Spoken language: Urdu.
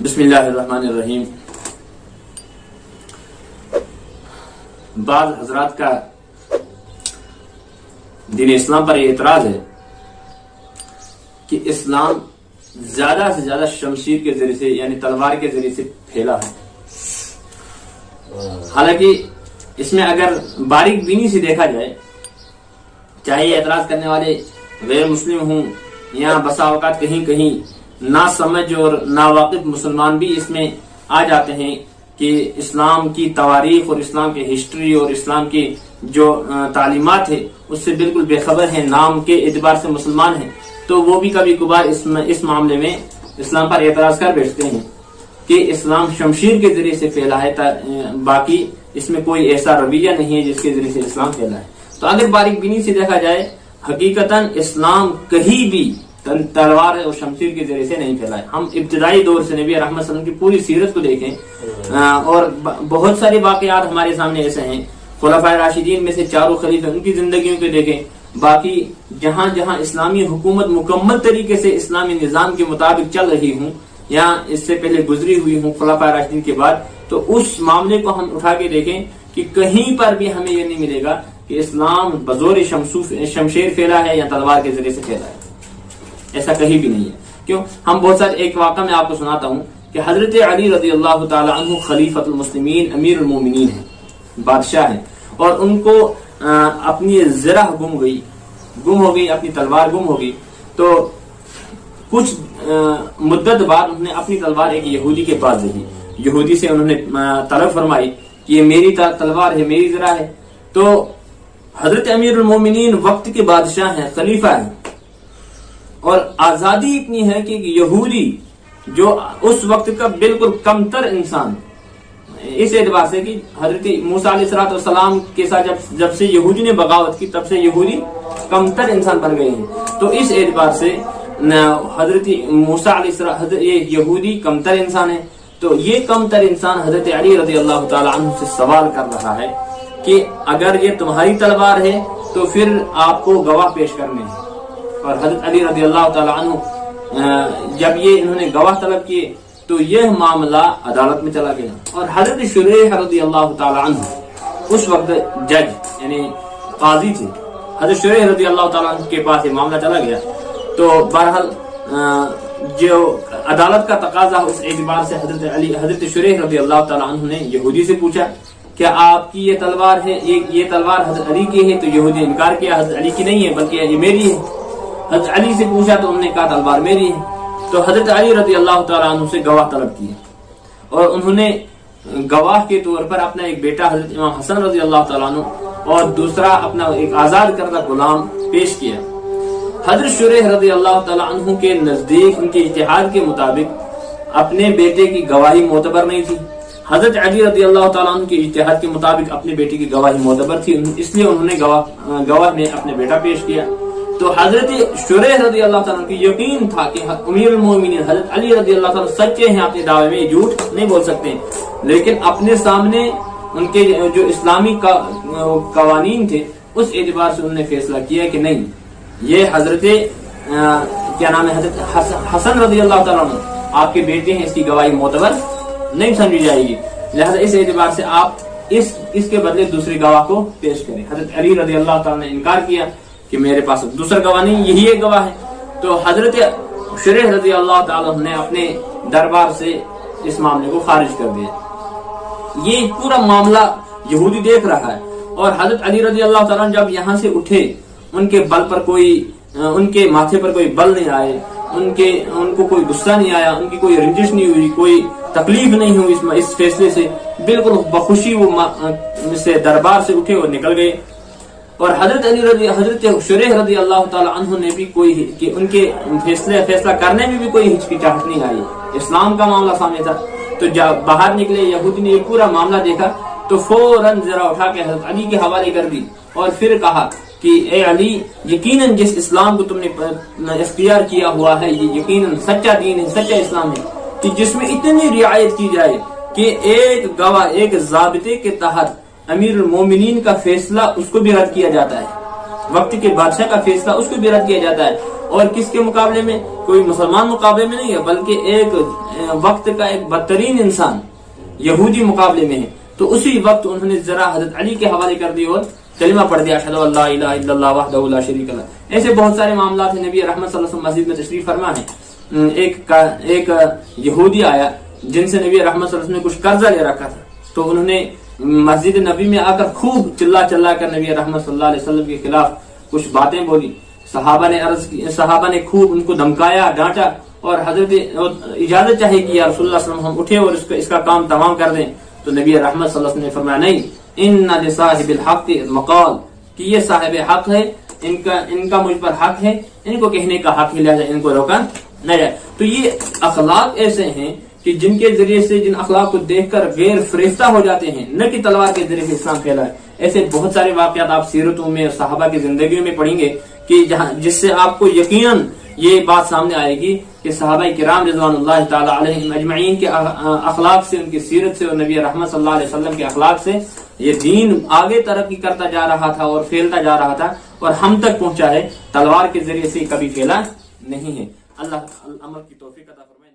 بسم اللہ الرحمن الرحیم۔ بعض حضرات کا دین اسلام پر یہ اعتراض ہے کہ اسلام زیادہ سے زیادہ شمشیر کے ذریعے سے یعنی تلوار کے ذریعے سے پھیلا ہے۔ حالانکہ اس میں اگر باریک بینی سے دیکھا جائے، چاہے یہ اعتراض کرنے والے غیر مسلم ہوں یا بسا اوقات کہیں کہیں نا سمجھ اور ناواقف مسلمان بھی اس میں آ جاتے ہیں کہ اسلام کی تواریخ اور اسلام کی ہسٹری اور اسلام کی جو تعلیمات ہے اس سے بالکل بے خبر ہیں، نام کے اعتبار سے مسلمان ہیں، تو وہ بھی کبھی کبھار اس معاملے میں اسلام پر اعتراض کر بیٹھتے ہیں کہ اسلام شمشیر کے ذریعے سے پھیلا ہے، باقی اس میں کوئی ایسا رویہ نہیں ہے جس کے ذریعے سے اسلام پھیلا ہے۔ تو اگر باریک بینی سے دیکھا جائے، حقیقتاً اسلام کہیں بھی تلوار اور شمشیر کے ذریعے سے نہیں پھیلا ہے۔ ہم ابتدائی دور سے نبی رحمت صلی اللہ علیہ وسلم کی پوری سیرت کو دیکھیں اور بہت سارے واقعات ہمارے سامنے ایسے ہیں، خلفائے راشدین میں سے چاروں خلیفہ ان کی زندگیوں کو دیکھیں، باقی جہاں جہاں اسلامی حکومت مکمل طریقے سے اسلامی نظام کے مطابق چل رہی ہوں یا اس سے پہلے گزری ہوئی ہوں خلفائے راشدین کے بعد، تو اس معاملے کو ہم اٹھا کے دیکھیں کہ کہیں پر بھی ہمیں یہ نہیں ملے گا کہ اسلام بزور شمشیر پھیلا ہے یا تلوار کے ذریعے سے پھیلا ہے، ایسا کہیں بھی نہیں ہے۔ کیوں؟ ہم بہت سارے ایک واقعہ میں آپ کو سناتا ہوں کہ حضرت علی رضی اللہ تعالی عنہ خلیفۃ المسلمین امیر المومنین ہیں، بادشاہ ہیں، اور ان کو اپنی زرہ گم ہو گئی، اپنی تلوار گم ہو گئی، تو کچھ مدت بعد انہوں نے اپنی تلوار ایک یہودی کے پاس دی، یہودی سے انہوں نے طلب فرمائی کہ یہ میری تلوار ہے، میری زرہ ہے۔ تو حضرت امیر المومنین وقت کے بادشاہ ہیں، خلیفہ ہیں، اور آزادی اتنی ہے کہ یہودی جو اس وقت کا بالکل کمتر انسان، اس اعتبار سے کہ حضرت موسیٰ علیہ السلام کے ساتھ جب سے یہودی نے بغاوت کی تب سے یہودی کمتر انسان بن گئے ہیں، تو اس اعتبار سے حضرت موسیٰ علیہ السلام یہ یہودی کمتر انسان ہے، تو یہ کمتر انسان حضرت علی رضی اللہ تعالی عنہ سے سوال کر رہا ہے کہ اگر یہ تمہاری تلوار ہے تو پھر آپ کو گواہ پیش کرنے ہیں۔ اور حضرت علی رضی اللہ تعالی عنہ جب یہ انہوں نے گواہ طلب کیے تو یہ معاملہ عدالت میں چلا گیا، اور حضرت شریح رضی اللہ تعالی عنہ اس وقت جج یعنی قاضی تھے، حضرت شریح رضی اللہ تعالی عنہ کے پاس یہ معاملہ چلا گیا۔ تو بہرحال جو عدالت کا تقاضا اس اعتبار سے حضرت شریح رضی اللہ تعالی عنہ نے یہودی سے پوچھا کیا آپ کی یہ تلوار ہے، یہ تلوار حضرت علی کی ہے؟ تو یہودی نے انکار کیا، حضرت علی کی نہیں ہے بلکہ یہ میری ہے۔ حضرت علی سے پوچھا تو انہوں نے کہا تلوار میری ہے۔ تو حضرت علی رضی اللہ تعالیٰ عنہ سے گواہ طلب کیے، اور انہوں نے گواہ کے طور پر اپنا ایک بیٹا حضرت امام حسن رضی اللہ تعالیٰ عنہ اور دوسرا اپنا ایک آزاد کردہ غلام پیش کیا۔ حضرت شریح رضی اللہ تعالیٰ عنہ کے نزدیک ان کے اجتہاد کے مطابق اپنے بیٹے کی گواہی معتبر نہیں تھی، حضرت علی رضی اللہ تعالیٰ عنہ کے اجتہاد کے مطابق اپنے بیٹے کی گواہی معتبر تھی، اس لیے انہوں نے گواہ میں اپنے بیٹا پیش کیا۔ تو حضرت شریح رضی اللہ تعالیٰ کی یقین تھا کہ امیر المومنین حضرت علی رضی اللہ تعالیٰ سچے ہیں، اپنے دعوے میں جھوٹ نہیں بول سکتے، لیکن اپنے سامنے ان کے جو اسلامی قوانین تھے اس اعتبار سے انہوں نے فیصلہ کیا کہ نہیں، یہ حضرت حضرت حسن رضی اللہ تعالیٰ عنہ آپ کے بیٹے ہیں، اس کی گواہی معتبر نہیں سمجھی جائے گی، لہذا اس اعتبار سے آپ اس کے بدلے دوسری گواہ کو پیش کریں۔ حضرت علی رضی اللہ تعالیٰ نے انکار کیا کہ میرے پاس دوسرا گواہ نہیں، یہی ایک گواہ ہے۔ تو حضرت شریح رضی اللہ تعالیٰ نے اپنے دربار سے اس معاملے کو خارج کر دیا۔ یہ پورا معاملہ یہودی دیکھ رہا ہے، اور حضرت علی رضی اللہ تعالیٰ جب یہاں سے اٹھے، ان کے ماتھے پر کوئی بل نہیں آئے، ان کو کوئی غصہ نہیں آیا، ان کی کوئی رنجش نہیں ہوئی، کوئی تکلیف نہیں ہوئی اس فیصلے سے، بالکل بخوشی وہ سے دربار سے اٹھے اور نکل گئے۔ اور حضرت شریح رضی اللہ تعالی عنہ نے بھی کہ ان کے فیصلہ کرنے میں بھی کوئی ہچکچاہٹ نہیں آئی، اسلام کا معاملہ سامنے تھا۔ تو جب باہر نکلے یہودی نے یہ پورا معاملہ دیکھا تو فوراً ذرا اٹھا کے حضرت علی کے حوالے کر دی، اور پھر کہا کہ اے علی، یقیناً جس اسلام کو تم نے اختیار کیا ہوا ہے یہ یقیناً سچا دین ہے، سچا اسلام ہے، کہ جس میں اتنی رعایت کی جائے کہ ایک گواہ، ایک ضابطے کے تحت امیر المومنین کا فیصلہ اس کو بھی رد کیا جاتا ہے، وقت کے بادشاہ کا فیصلہ اس کو بھی رد کیا جاتا ہے، اور کس کے مقابلے میں؟ کوئی مسلمان مقابلے میں نہیں ہے، بلکہ ایک وقت کا ایک بدترین انسان یہودی مقابلے میں ہے۔ تو اسی وقت انہوں نے ذرا حضرت علی کے حوالے کر دی اور کلمہ پڑھ دیا، اشہد ان لا الہ الا اللہ وحدہ لا شریک لہ۔ ایسے بہت سارے معاملات ہیں۔ نبی رحمت صلی اللہ علیہ وسلم مسجد میں تشریف فرما ہے، ایک یہودی آیا جن سے نبی رحمت صلی اللہ علیہ وسلم نے کچھ قرضہ لے رکھا تھا، تو انہوں نے مسجد نبی میں آ کر خوب چلا کر نبی رحمت صلی اللہ علیہ وسلم کے خلاف کچھ باتیں بولی۔ صحابہ نے خوب ان کو دھمکایا، ڈانٹا، اور حضرت اجازت چاہے کہ یا رسول اللہ صلی اللہ علیہ وسلم ہم اٹھے اور اس کا کام تمام کر دیں، تو نبی رحمت صلی اللہ علیہ وسلم نے فرمایا نہیں، ان لصاحب الحق مقال، کہ یہ صاحب حق ہے، ان کا مجھ پر حق ہے، ان کو کہنے کا حق ہے، لہذا ان کو روکا نہ جائے۔ تو یہ اخلاق ایسے ہیں کہ جن کے ذریعے سے، جن اخلاق کو دیکھ کر غیر فریفتہ ہو جاتے ہیں، نہ کہ تلوار کے ذریعے سے اسلام پھیلا ہے۔ ایسے بہت سارے واقعات آپ سیرتوں میں، صحابہ کی زندگیوں میں پڑھیں گے کہ جس سے آپ کو یقیناً یہ بات سامنے آئے گی کہ صحابہ کرام رضوان اللہ تعالی علیہم اجمعین کے اخلاق سے، ان کی سیرت سے اور نبی رحمت صلی اللہ علیہ وسلم کے اخلاق سے یہ دین آگے ترقی کرتا جا رہا تھا اور پھیلتا جا رہا تھا، اور ہم تک پہنچا ہے، تلوار کے ذریعے سے کبھی پھیلا نہیں ہے۔ اللہ عمل کی توفیق عطا فرمائے۔